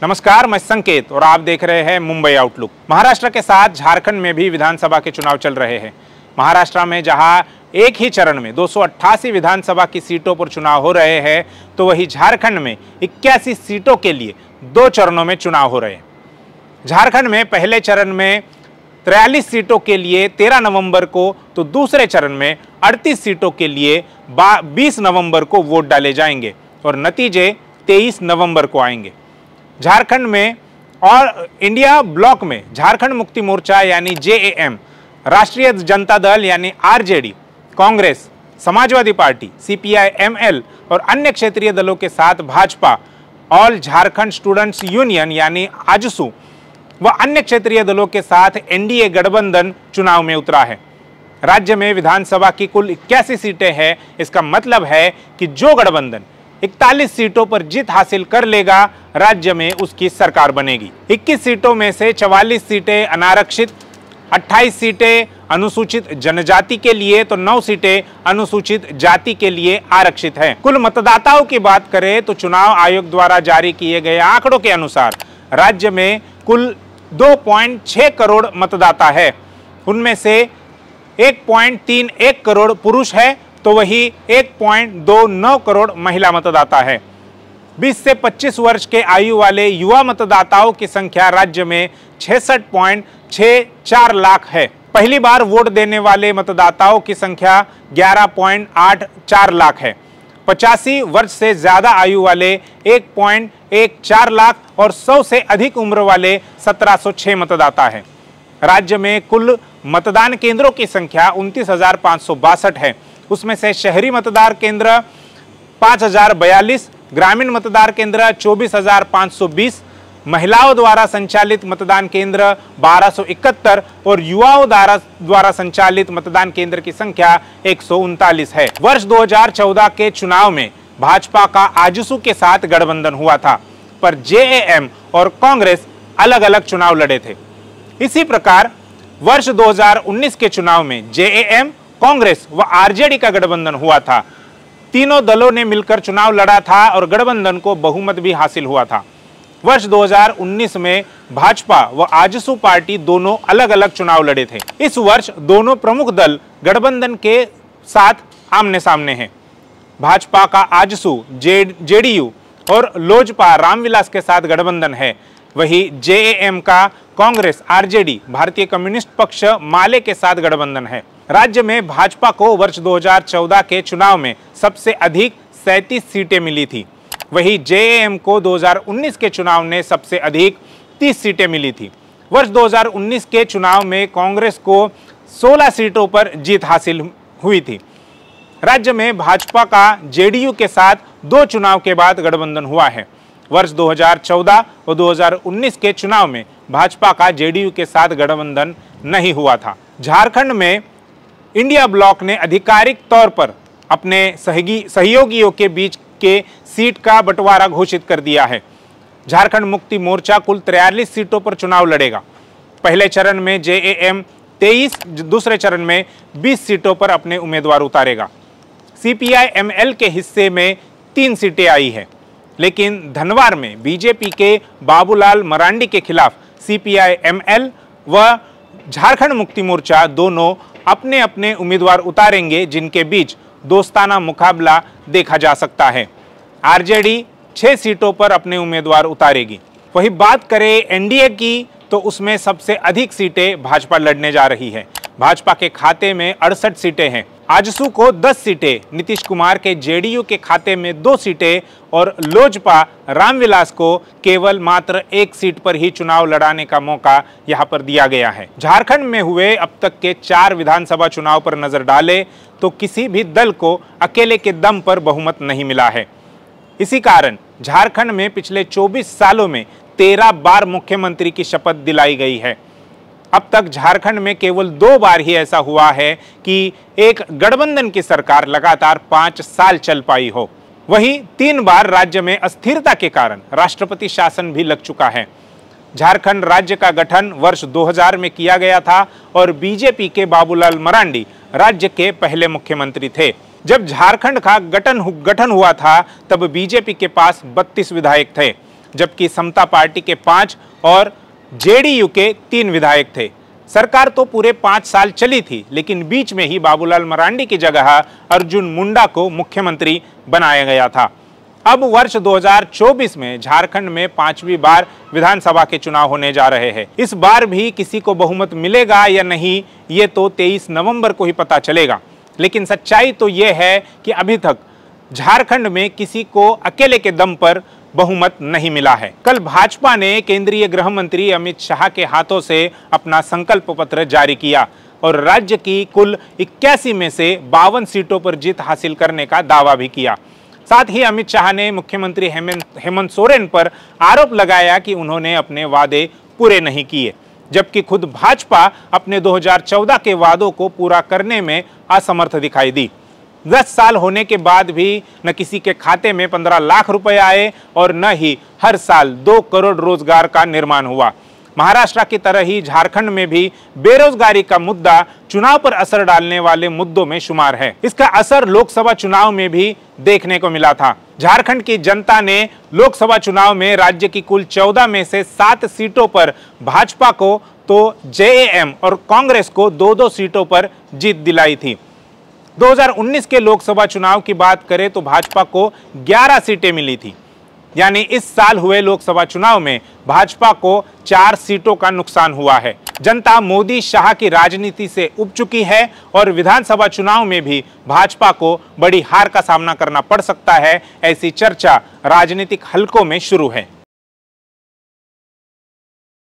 नमस्कार, मैं संकेत और आप देख रहे हैं मुंबई आउटलुक। महाराष्ट्र के साथ झारखंड में भी विधानसभा के चुनाव चल रहे हैं। महाराष्ट्र में जहां एक ही चरण में 288 विधानसभा की सीटों पर चुनाव हो रहे हैं, तो वहीं झारखंड में 81 सीटों के लिए 2 चरणों में चुनाव हो रहे हैं। झारखंड में पहले चरण में 43 सीटों के लिए 13 नवंबर को, तो दूसरे चरण में 38 सीटों के लिए 20 नवंबर को वोट डाले जाएंगे और नतीजे 23 नवंबर को आएंगे। झारखंड में और इंडिया ब्लॉक में झारखंड मुक्ति मोर्चा यानी जेएएम, राष्ट्रीय जनता दल यानी RJD, Congress, Samajwadi party, CPI-ML और अन्य क्षेत्रीय दलों के साथ Bhajpa, all Jharkhand students union यानी आजसू व अन्य क्षेत्रीय दलों के साथ एनडीए गठबंधन चुनाव में उतरा है। राज्य में विधानसभा की कुल 81 सीटें हैं। इसका मतलब है कि जो गठबंधन 41 सीटों पर जीत हासिल कर लेगा, राज्य में उसकी सरकार बनेगी। 21 सीटों में से 44 सीटें अनारक्षित, 28 सीटें अनुसूचित जनजाति के लिए, तो 9 सीटें अनुसूचित जाति के लिए आरक्षित हैं। कुल मतदाताओं की बात करें तो चुनाव आयोग द्वारा जारी किए गए आंकड़ों के अनुसार राज्य में कुल 2.6 करोड़ मतदाता है। उनमें से 1.31 करोड़ पुरुष है, तो वही 1.29 करोड़ महिला मतदाता है। 20 से 25 वर्ष के आयु वाले युवा मतदाताओं की संख्या राज्य में 66.64 लाख है। पहली बार वोट देने वाले मतदाताओं की संख्या 11.84 लाख है। 85 वर्ष से ज्यादा आयु वाले 1.14 लाख और 100 से अधिक उम्र वाले 1706 मतदाता है। राज्य में कुल मतदान केंद्रों की संख्या 29,562 है। उसमें से शहरी मतदान केंद्र 5,042, ग्रामीण मतदान केंद्र 24,520, महिलाओं द्वारा संचालित मतदान केंद्र 1271 और युवाओं द्वारा संचालित मतदान केंद्र की संख्या 139 है। वर्ष 2014 के चुनाव में भाजपा का आजसू के साथ गठबंधन हुआ था, पर जेएएम और कांग्रेस अलग अलग चुनाव लड़े थे। इसी प्रकार वर्ष 2019 के चुनाव में जेएएम, कांग्रेस व आरजेडी का गठबंधन हुआ था। तीनों दलों ने मिलकर चुनाव लड़ा था और गठबंधन को बहुमत भी हासिल हुआ था। वर्ष 2019 में भाजपा व आजसू पार्टी दोनों अलग अलग चुनाव लड़े थे। इस वर्ष दोनों प्रमुख दल गठबंधन के साथ आमने सामने हैं। भाजपा का आजसू, जेडीयू और लोजपा रामविलास के साथ गठबंधन है। वही जेएएम का कांग्रेस, आरजेडी, भारतीय कम्युनिस्ट पक्ष, माले के साथ गठबंधन है। राज्य में भाजपा को वर्ष 2014 के चुनाव में सबसे अधिक 37 सीटें मिली थी। वही जेएएम को 2019 के चुनाव में सबसे अधिक 30 सीटें मिली थी। वर्ष 2019 के चुनाव में कांग्रेस को 16 सीटों पर जीत हासिल हुई थी। राज्य में भाजपा का जेडीयू के साथ 2 चुनाव के बाद गठबंधन हुआ है। वर्ष 2014 और 2019 के चुनाव में भाजपा का जेडीयू के साथ गठबंधन नहीं हुआ था। झारखंड में इंडिया ब्लॉक ने आधिकारिक तौर पर अपने सहयोगियों के बीच के सीट का बंटवारा घोषित कर दिया है। झारखंड मुक्ति मोर्चा कुल 43 सीटों पर चुनाव लड़ेगा। पहले चरण में जेएएम 23, दूसरे चरण में 20 सीटों पर अपने उम्मीदवार उतारेगा। सीपीआई-एमएल के हिस्से में 3 सीटें आई है, लेकिन धनवार में बीजेपी के बाबूलाल मरांडी के खिलाफ सीपीआई-एमएल व झारखंड मुक्ति मोर्चा दोनों अपने अपने उम्मीदवार उतारेंगे, जिनके बीच दोस्ताना मुकाबला देखा जा सकता है। आरजेडी 6 सीटों पर अपने उम्मीदवार उतारेगी। वही बात करें एनडीए की, तो उसमें सबसे अधिक सीटें भाजपा लड़ने जा रही है। भाजपा के खाते में 68 सीटें हैं। आजसू को 10 सीटें, नीतीश कुमार के जेडीयू के खाते में 2 सीटें और लोजपा रामविलास को केवल मात्र 1 सीट पर ही चुनाव लड़ाने का मौका यहां पर दिया गया है। झारखंड में हुए अब तक के 4 विधानसभा चुनाव पर नजर डालें तो किसी भी दल को अकेले के दम पर बहुमत नहीं मिला है। इसी कारण झारखंड में पिछले 24 सालों में 13 बार मुख्यमंत्री की शपथ दिलाई गई है। अब तक झारखंड में केवल 2 बार ही ऐसा हुआ है कि एक गठबंधन की सरकार लगातार 5 साल चल पाई हो। वहीं 3 बार राज्य में अस्थिरता के कारण राष्ट्रपति शासन भी लग चुका है। झारखंड राज्य का गठन वर्ष 2000 में किया गया था और बीजेपी के बाबूलाल मरांडी राज्य के पहले मुख्यमंत्री थे। जब झारखंड का गठन हुआ था तब बीजेपी के पास 32 विधायक थे। जबकि समता पार्टी के 5 और जेडीयू के 3 विधायक थे। सरकार तो पूरे 5 साल चली थी, लेकिन बीच में ही बाबूलाल मरांडी की जगह अर्जुन मुंडा को मुख्यमंत्री बनाया गया था। अब वर्ष 2024 में झारखंड में 5वीं बार विधानसभा के चुनाव होने जा रहे हैं। इस बार भी किसी को बहुमत मिलेगा या नहीं, ये तो 23 नवंबर को ही पता चलेगा। लेकिन सच्चाई तो ये है कि अभी तक झारखंड में किसी को अकेले के दम पर बहुमत नहीं मिला है। कल भाजपा ने केंद्रीय गृह मंत्री अमित शाह के हाथों से अपना संकल्प पत्र जारी किया और राज्य की कुल 81 में से 52 सीटों पर जीत हासिल करने का दावा भी किया। साथ ही अमित शाह ने मुख्यमंत्री हेमंत सोरेन पर आरोप लगाया कि उन्होंने अपने वादे पूरे नहीं किए, जबकि खुद भाजपा अपने 2014 के वादों को पूरा करने में असमर्थ दिखाई दी। 10 साल होने के बाद भी न किसी के खाते में 15 लाख रुपए आए और न ही हर साल 2 करोड़ रोजगार का निर्माण हुआ। महाराष्ट्र की तरह ही झारखंड में भी बेरोजगारी का मुद्दा चुनाव पर असर डालने वाले मुद्दों में शुमार है। इसका असर लोकसभा चुनाव में भी देखने को मिला था। झारखंड की जनता ने लोकसभा चुनाव में राज्य की कुल 14 में से 7 सीटों पर भाजपा को तो जेएएम और कांग्रेस को 2-2 सीटों पर जीत दिलाई थी। 2019 के लोकसभा चुनाव की बात करें तो भाजपा को 11 सीटें मिली थी, यानी इस साल हुए लोकसभा चुनाव में भाजपा को 4 सीटों का नुकसान हुआ है। जनता मोदी शाह की राजनीति से उब चुकी है और विधानसभा चुनाव में भी भाजपा को बड़ी हार का सामना करना पड़ सकता है, ऐसी चर्चा राजनीतिक हलकों में शुरू है।